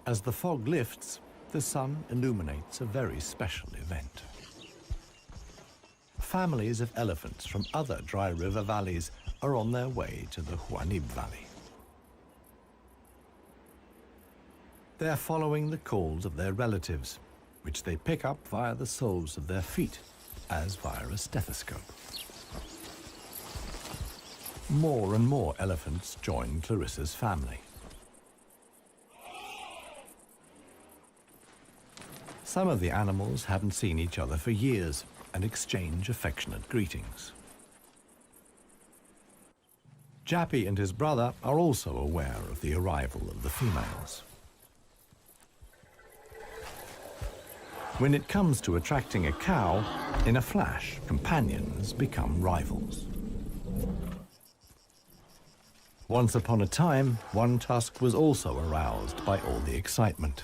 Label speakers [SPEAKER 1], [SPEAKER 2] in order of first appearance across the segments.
[SPEAKER 1] As the fog lifts, the sun illuminates a very special event. Families of elephants from other dry river valleys are on their way to the Huanib Valley. They're following the calls of their relatives, which they pick up via the soles of their feet, as via a stethoscope. More and more elephants join Clarissa's family. Some of the animals haven't seen each other for years and exchange affectionate greetings. Jappy and his brother are also aware of the arrival of the females. When it comes to attracting a cow, in a flash, companions become rivals. Once upon a time, one tusk was also aroused by all the excitement.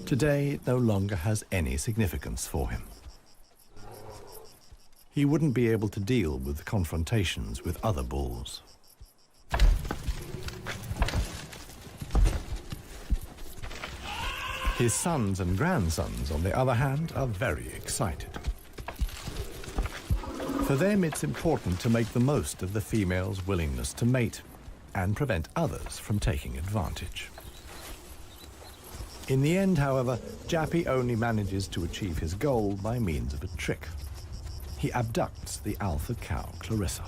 [SPEAKER 1] Today, it no longer has any significance for him. He wouldn't be able to deal with confrontations with other bulls. His sons and grandsons, on the other hand, are very excited. For them, it's important to make the most of the female's willingness to mate and prevent others from taking advantage. In the end, however, Jappy only manages to achieve his goal by means of a trick. He abducts the alpha cow, Clarissa.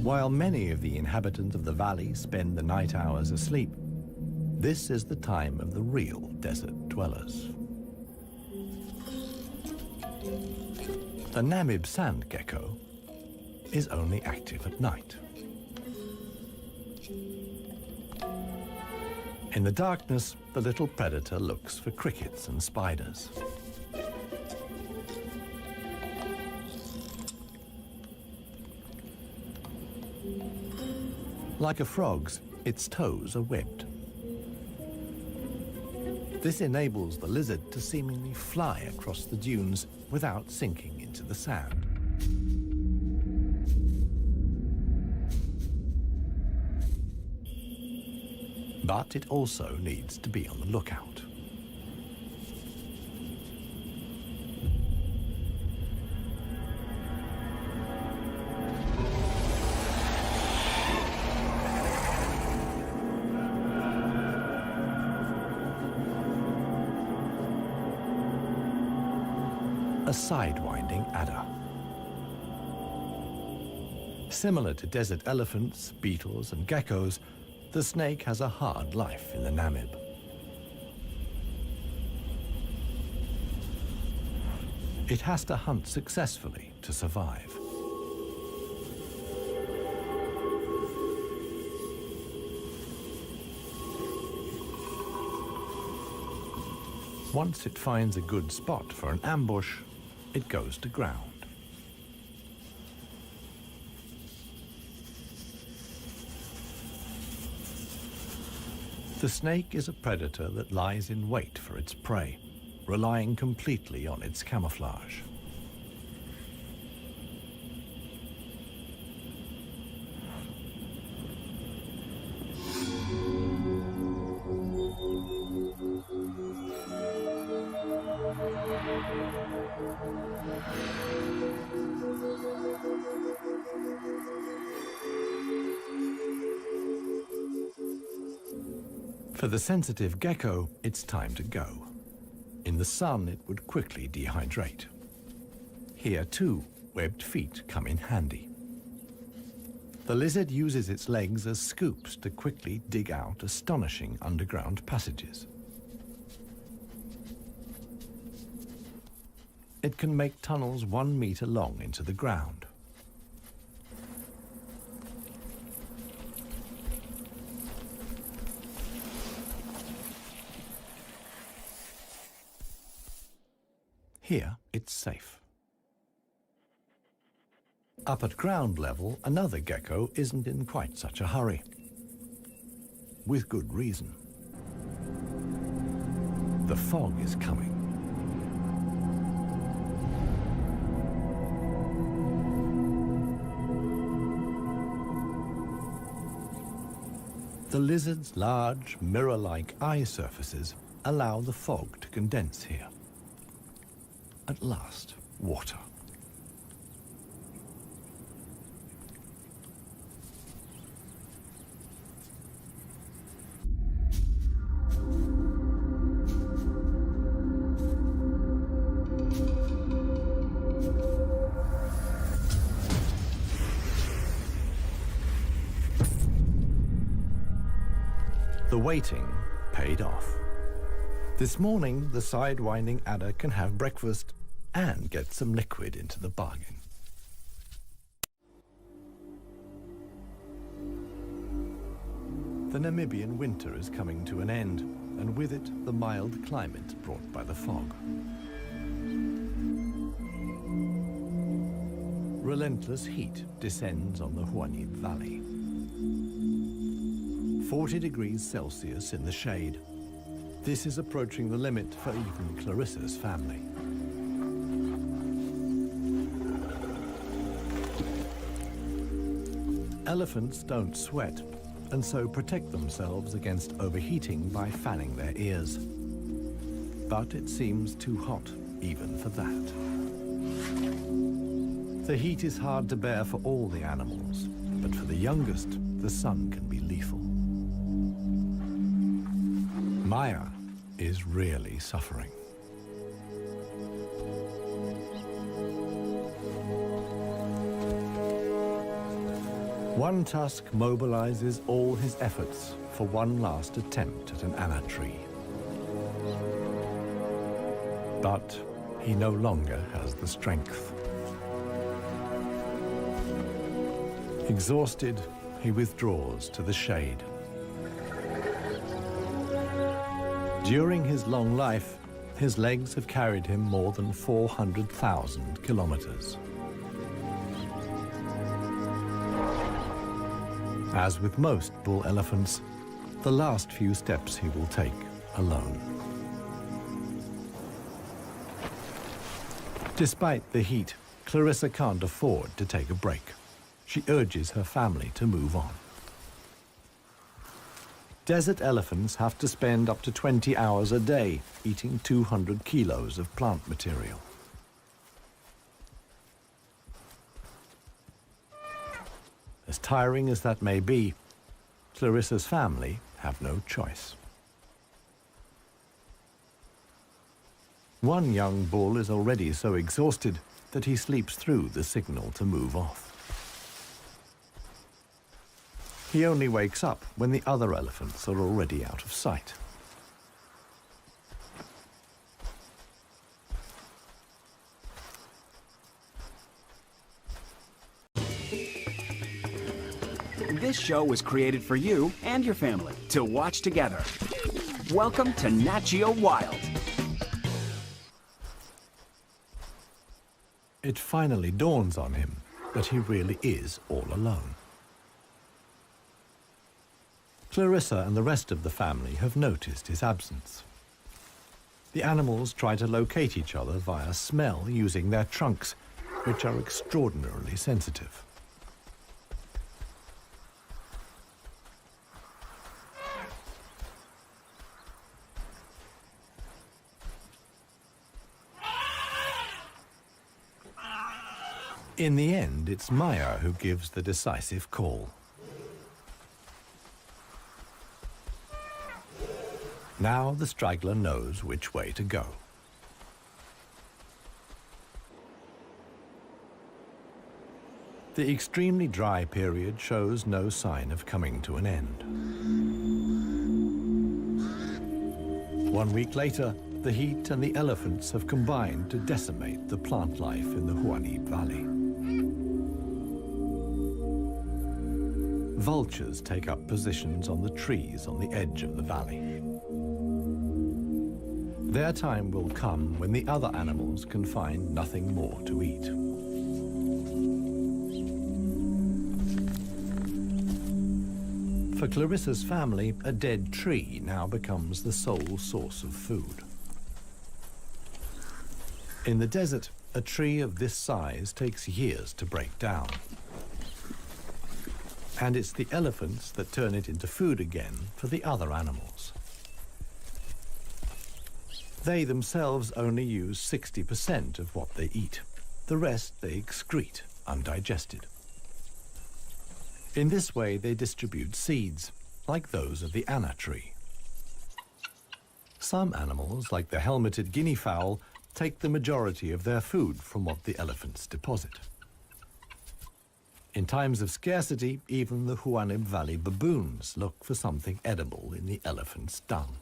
[SPEAKER 1] While many of the inhabitants of the valley spend the night hours asleep, this is the time of the real desert dwellers. The Namib sand gecko is only active at night. In the darkness, the little predator looks for crickets and spiders. Like a frog's, its toes are webbed. This enables the lizard to seemingly fly across the dunes without sinking into the sand. But it also needs to be on the lookout. A sidewinding adder. Similar to desert elephants, beetles, and geckos, the snake has a hard life in the Namib. It has to hunt successfully to survive. Once it finds a good spot for an ambush, it goes to ground. The snake is a predator that lies in wait for its prey, relying completely on its camouflage. For the sensitive gecko, it's time to go. In the sun, it would quickly dehydrate. Here, too, webbed feet come in handy. The lizard uses its legs as scoops to quickly dig out astonishing underground passages. It can make tunnels 1 meter long into the ground. Here, it's safe. Up at ground level, another gecko isn't in quite such a hurry. With good reason. The fog is coming. The lizard's large, mirror-like eye surfaces allow the fog to condense here. At last, water. The waiting paid off. This morning, the sidewinding adder can have breakfast and get some liquid into the bargain. The Namibian winter is coming to an end, and with it, the mild climate brought by the fog. Relentless heat descends on the Huanib Valley. 40 degrees Celsius in the shade. This is approaching the limit for even Clarissa's family. Elephants don't sweat, and so protect themselves against overheating by fanning their ears. But it seems too hot, even for that. The heat is hard to bear for all the animals, but for the youngest, the sun can be lethal. Maya is really suffering. One tusk mobilizes all his efforts for one last attempt at an anna tree. But he no longer has the strength. Exhausted, he withdraws to the shade. During his long life, his legs have carried him more than 400,000 kilometers. As with most bull elephants, the last few steps he will take alone. Despite the heat, Clarissa can't afford to take a break. She urges her family to move on. Desert elephants have to spend up to 20 hours a day eating 200 kilos of plant material. As tiring as that may be, Clarissa's family have no choice. One young bull is already so exhausted that he sleeps through the signal to move off. He only wakes up when the other elephants are already out of sight.
[SPEAKER 2] This show was created for you and your family to watch together. Welcome to Nat Geo Wild.
[SPEAKER 1] It finally dawns on him that he really is all alone. Clarissa and the rest of the family have noticed his absence. The animals try to locate each other via smell using their trunks, which are extraordinarily sensitive. In the end, it's Maya who gives the decisive call. Now the straggler knows which way to go. The extremely dry period shows no sign of coming to an end. 1 week later, the heat and the elephants have combined to decimate the plant life in the Huanib Valley. Vultures take up positions on the trees on the edge of the valley. Their time will come when the other animals can find nothing more to eat. For Clarissa's family, a dead tree now becomes the sole source of food. In the desert, a tree of this size takes years to break down. And it's the elephants that turn it into food again for the other animals. They themselves only use 60% of what they eat. The rest they excrete undigested. In this way, they distribute seeds, like those of the anna tree. Some animals, like the helmeted guinea fowl, take the majority of their food from what the elephants deposit. In times of scarcity, even the Huanib Valley baboons look for something edible in the elephant's dung.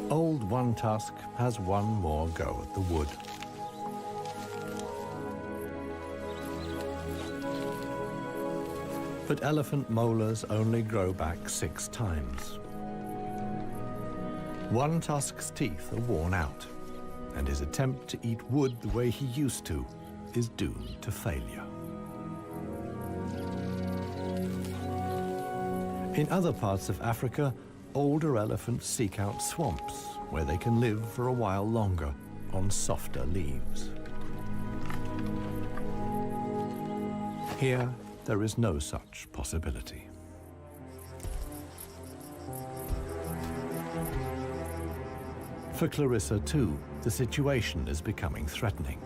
[SPEAKER 1] Old One Tusk has one more go at the wood. But elephant molars only grow back 6 times. One Tusk's teeth are worn out, and his attempt to eat wood the way he used to is doomed to failure. In other parts of Africa, older elephants seek out swamps where they can live for a while longer on softer leaves. Here, there is no such possibility. For Clarissa, too, the situation is becoming threatening.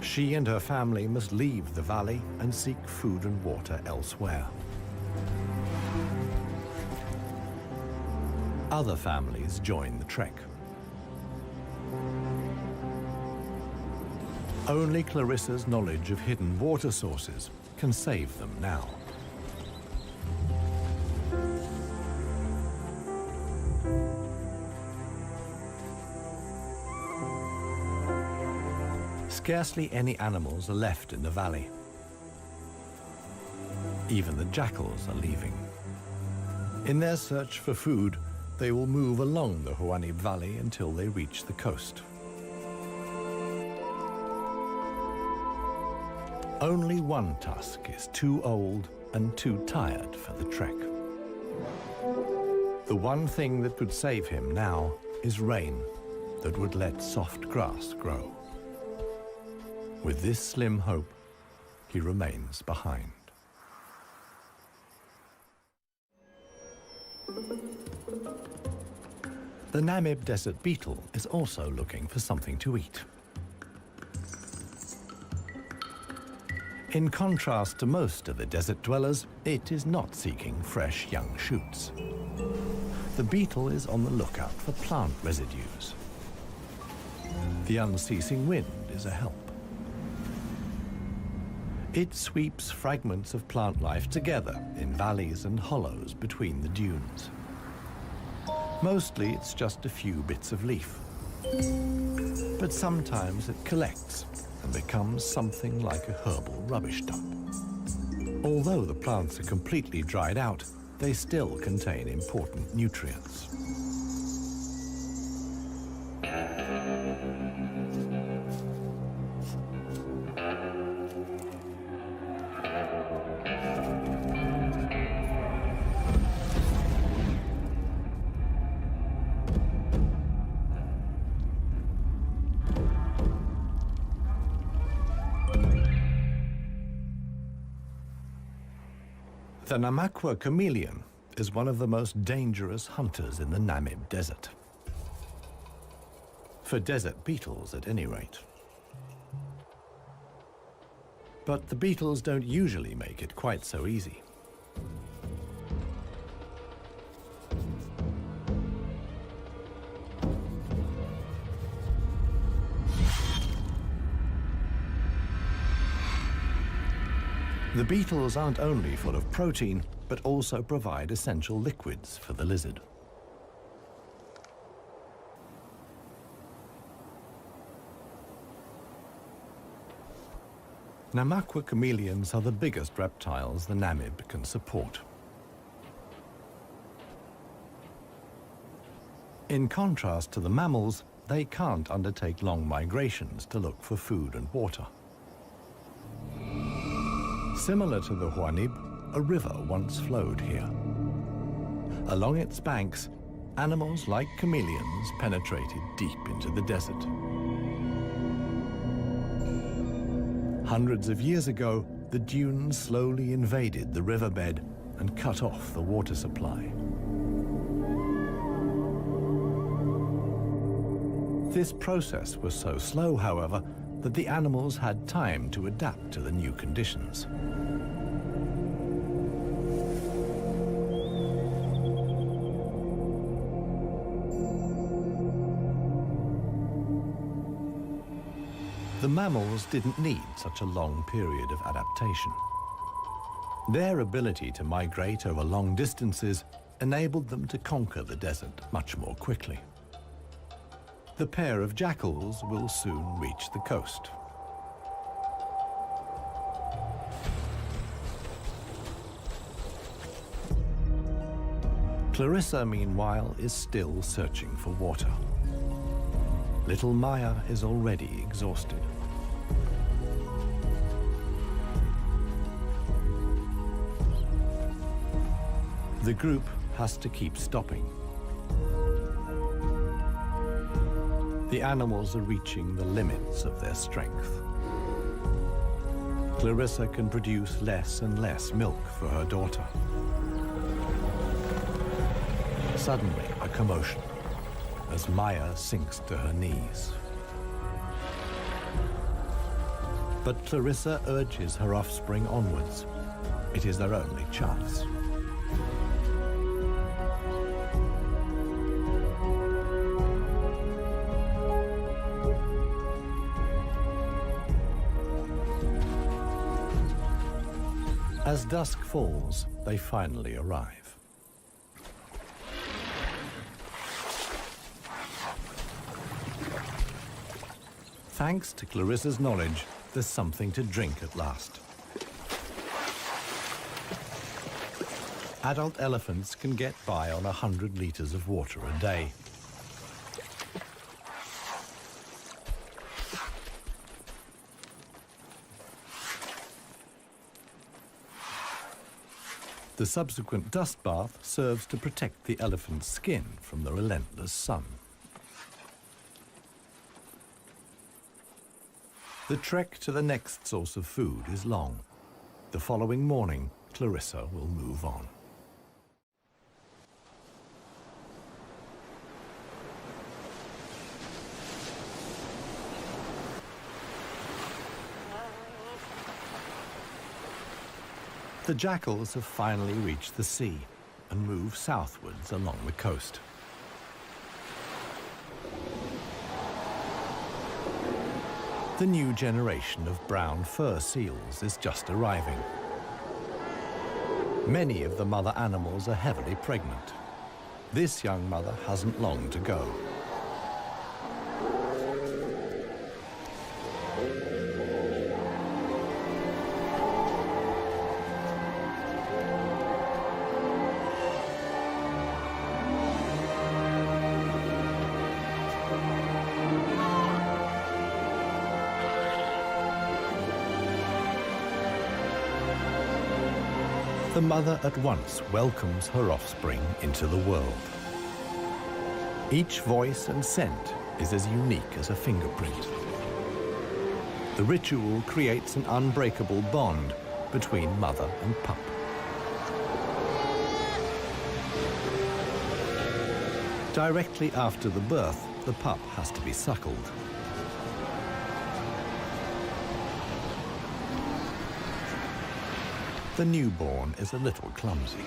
[SPEAKER 1] She and her family must leave the valley and seek food and water elsewhere. Other families join the trek. Only Clarissa's knowledge of hidden water sources can save them now. Scarcely any animals are left in the valley. Even the jackals are leaving. In their search for food, they will move along the Huanib Valley until they reach the coast. Only One Tusk is too old and too tired for the trek. The one thing that could save him now is rain that would let soft grass grow. With this slim hope, he remains behind. The Namib desert beetle is also looking for something to eat. In contrast to most of the desert dwellers, it is not seeking fresh young shoots. The beetle is on the lookout for plant residues. The unceasing wind is a help. It sweeps fragments of plant life together in valleys and hollows between the dunes. Mostly it's just a few bits of leaf. But sometimes it collects and becomes something like a herbal rubbish dump. Although the plants are completely dried out, they still contain important nutrients. The Namakwa chameleon is one of the most dangerous hunters in the Namib Desert. For desert beetles, at any rate. But the beetles don't usually make it quite so easy. The beetles aren't only full of protein, but also provide essential liquids for the lizard. Namakwa chameleons are the biggest reptiles the Namib can support. In contrast to the mammals, they can't undertake long migrations to look for food and water. Similar to the Huanib, a river once flowed here. Along its banks, animals like chameleons penetrated deep into the desert. Hundreds of years ago, the dunes slowly invaded the riverbed and cut off the water supply. This process was so slow, however, that the animals had time to adapt to the new conditions. The mammals didn't need such a long period of adaptation. Their ability to migrate over long distances enabled them to conquer the desert much more quickly. The pair of jackals will soon reach the coast. Clarissa, meanwhile, is still searching for water. Little Maya is already exhausted. The group has to keep stopping. The animals are reaching the limits of their strength. Clarissa can produce less and less milk for her daughter. Suddenly, a commotion as Maya sinks to her knees. But Clarissa urges her offspring onwards. It is their only chance. As dusk falls, they finally arrive. Thanks to Clarissa's knowledge, there's something to drink at last. Adult elephants can get by on 100 liters of water a day. The subsequent dust bath serves to protect the elephant's skin from the relentless sun. The trek to the next source of food is long. The following morning, Clarissa will move on. The jackals have finally reached the sea and move southwards along the coast. The new generation of brown fur seals is just arriving. Many of the mother animals are heavily pregnant. This young mother hasn't long to go. The mother at once welcomes her offspring into the world. Each voice and scent is as unique as a fingerprint. The ritual creates an unbreakable bond between mother and pup. Directly after the birth, the pup has to be suckled. The newborn is a little clumsy.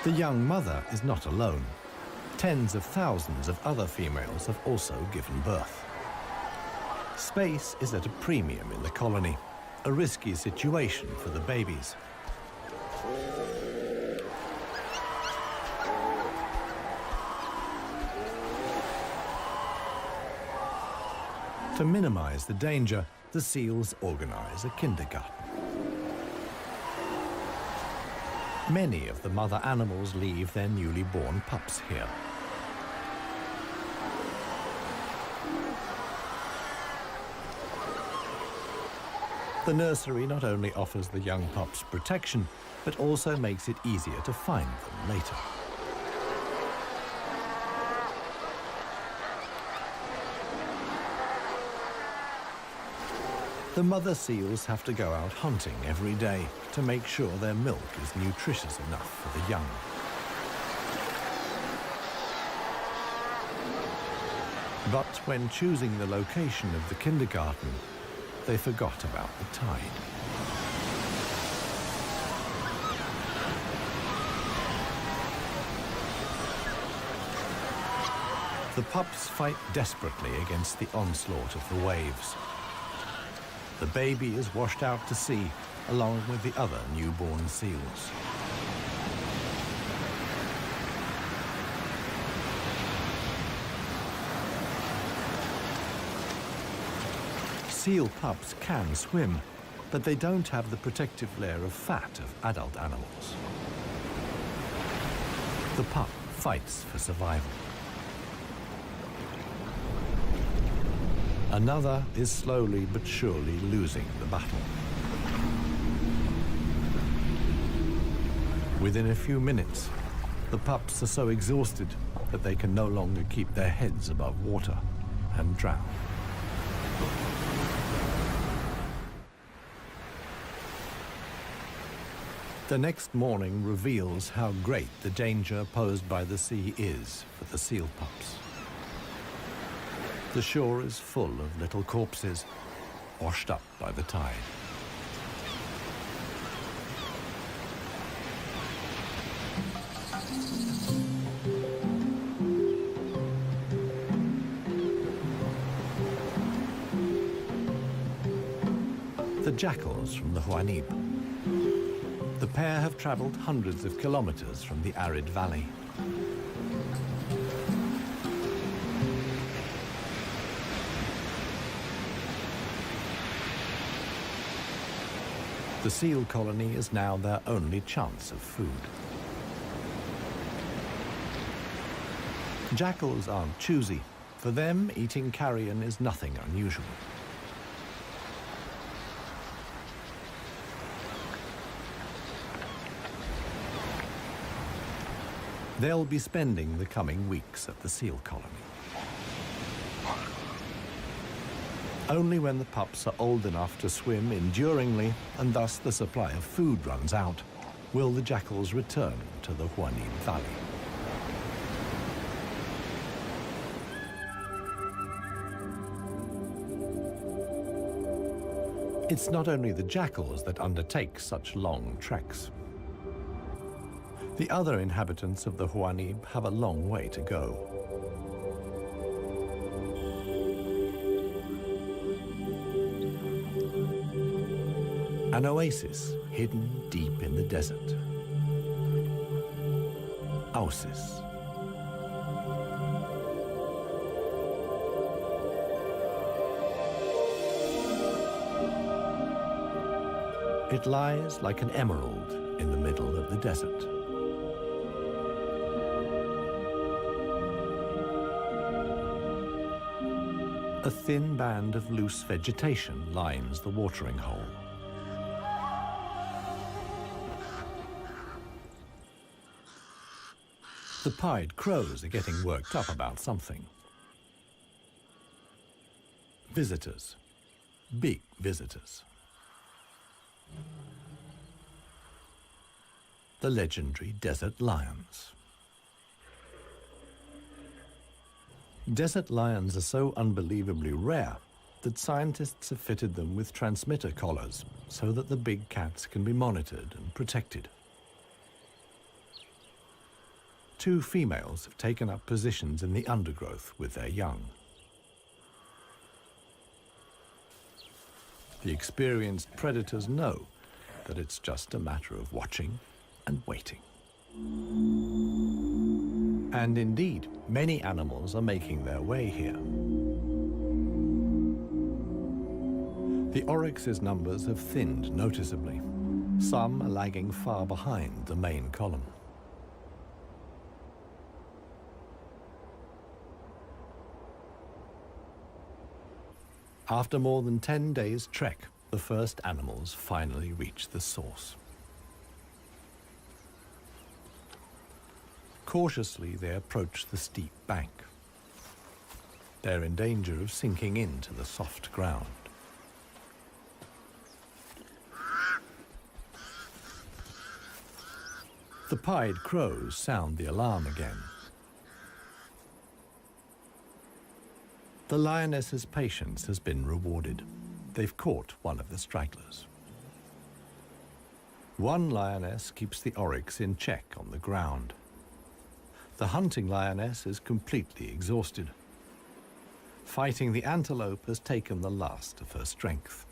[SPEAKER 1] The young mother is not alone. Tens of thousands of other females have also given birth. Space is at a premium in the colony. A risky situation for the babies. To minimize the danger, the seals organize a kindergarten. Many of the mother animals leave their newly born pups here. The nursery not only offers the young pups protection, but also makes it easier to find them later. The mother seals have to go out hunting every day to make sure their milk is nutritious enough for the young. But when choosing the location of the kindergarten, they forgot about the tide. The pups fight desperately against the onslaught of the waves. The baby is washed out to sea along with the other newborn seals. Seal pups can swim, but they don't have the protective layer of fat of adult animals. The pup fights for survival. Another is slowly but surely losing the battle. Within a few minutes, the pups are so exhausted that they can no longer keep their heads above water and drown. The next morning reveals how great the danger posed by the sea is for the seal pups. The shore is full of little corpses, washed up by the tide. The jackals from the Huanib. The pair have traveled hundreds of kilometers from the arid valley. The seal colony is now their only chance of food. Jackals aren't choosy. For them, eating carrion is nothing unusual. They'll be spending the coming weeks at the seal colony. Only when the pups are old enough to swim enduringly, and thus the supply of food runs out, will the jackals return to the Huanib Valley. It's not only the jackals that undertake such long treks. The other inhabitants of the Huanib have a long way to go. An oasis hidden deep in the desert. Oasis. It lies like an emerald in the middle of the desert. A thin band of loose vegetation lines the watering hole. The pied crows are getting worked up about something. Visitors. Big visitors. The legendary desert lions. Desert lions are so unbelievably rare that scientists have fitted them with transmitter collars so that the big cats can be monitored and protected. Two females have taken up positions in the undergrowth with their young. The experienced predators know that it's just a matter of watching and waiting. And indeed, many animals are making their way here. The oryx's numbers have thinned noticeably. Some are lagging far behind the main column. After more than 10 days' trek, the first animals finally reach the source. Cautiously, they approach the steep bank. They're in danger of sinking into the soft ground. The pied crows sound the alarm again. The lioness's patience has been rewarded. They've caught one of the stragglers. One lioness keeps the oryx in check on the ground. The hunting lioness is completely exhausted. Fighting the antelope has taken the last of her strength.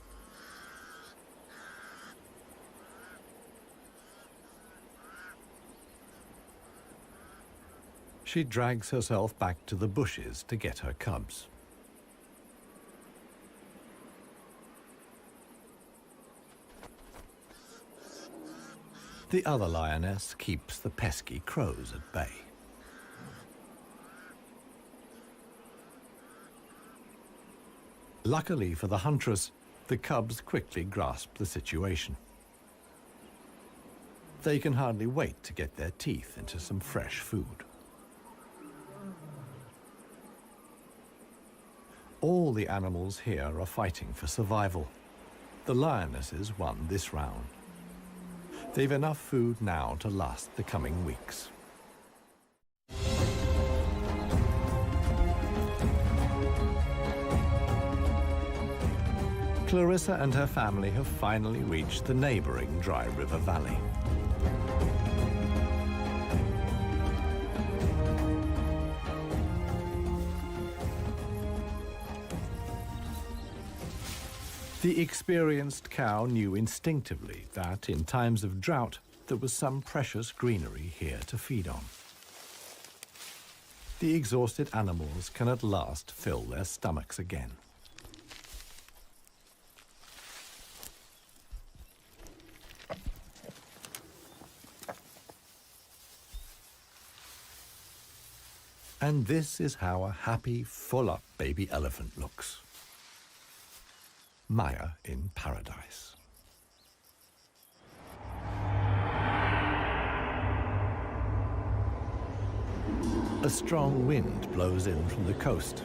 [SPEAKER 1] She drags herself back to the bushes to get her cubs. The other lioness keeps the pesky crows at bay. Luckily for the huntress, the cubs quickly grasp the situation. They can hardly wait to get their teeth into some fresh food. All the animals here are fighting for survival. The lionesses won this round. They've enough food now to last the coming weeks. Clarissa and her family have finally reached the neighboring dry river valley. The experienced cow knew instinctively that in times of drought, there was some precious greenery here to feed on. The exhausted animals can at last fill their stomachs again. And this is how a happy, full-up baby elephant looks. Maya in paradise. A strong wind blows in from the coast,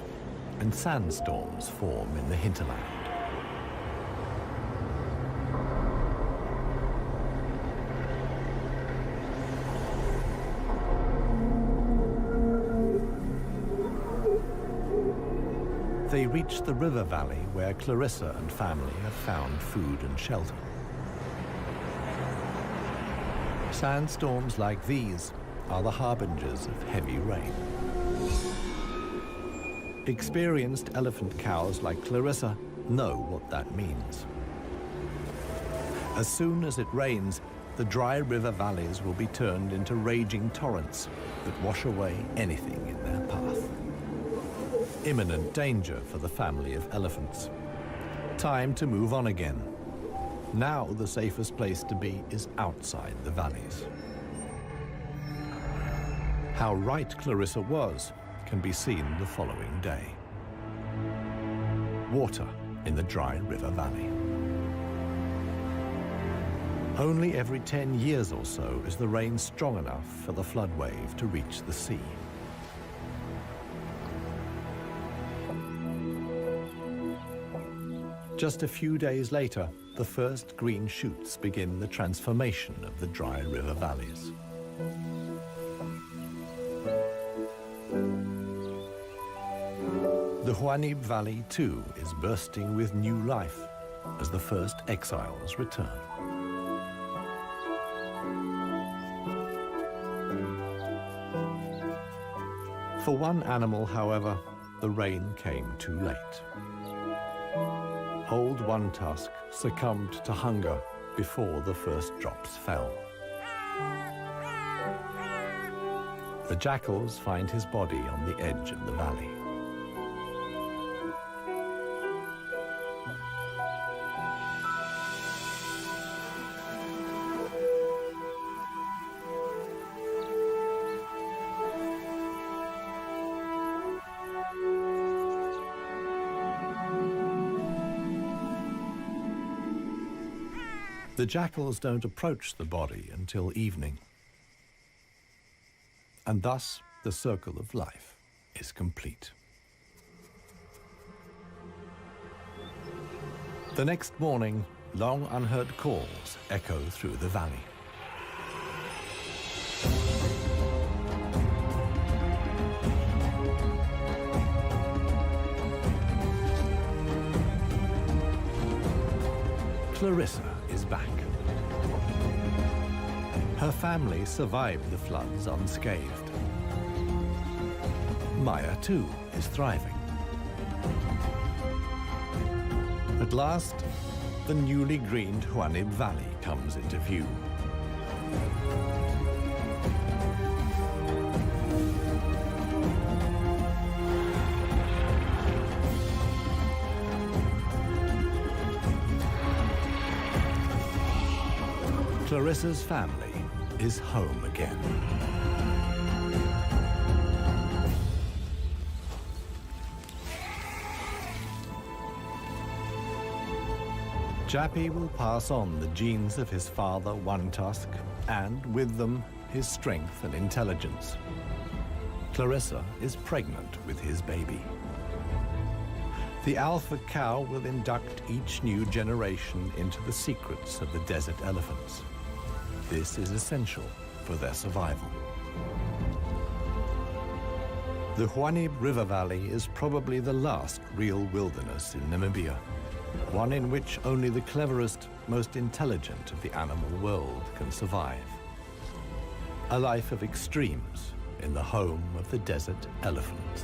[SPEAKER 1] and sandstorms form in the hinterland. They reach the river valley where Clarissa and family have found food and shelter. Sandstorms like these are the harbingers of heavy rain. Experienced elephant cows like Clarissa know what that means. As soon as it rains, the dry river valleys will be turned into raging torrents that wash away anything in their path. Imminent danger for the family of elephants. Time to move on again. Now the safest place to be is outside the valleys. How right Clarissa was can be seen the following day. Water in the dry river valley. Only every 10 years or so is the rain strong enough for the flood wave to reach the sea. Just a few days later, the first green shoots begin the transformation of the dry river valleys. The Huanib Valley, too, is bursting with new life as the first exiles return. For one animal, however, the rain came too late. Old One Tusk succumbed to hunger before the first drops fell. The jackals find his body on the edge of the valley. The jackals don't approach the body until evening. And thus, the circle of life is complete. The next morning, long unheard calls echo through the valley. Clarissa is back. Her family survived the floods unscathed. Maya, too, is thriving. At last, the newly greened Huanib Valley comes into view. Clarissa's family is home again. Jappy will pass on the genes of his father, One Tusk, and with them, his strength and intelligence. Clarissa is pregnant with his baby. The alpha cow will induct each new generation into the secrets of the desert elephants. This is essential for their survival. The Huanib River Valley is probably the last real wilderness in Namibia, one in which only the cleverest, most intelligent of the animal world can survive. A life of extremes in the home of the desert elephants.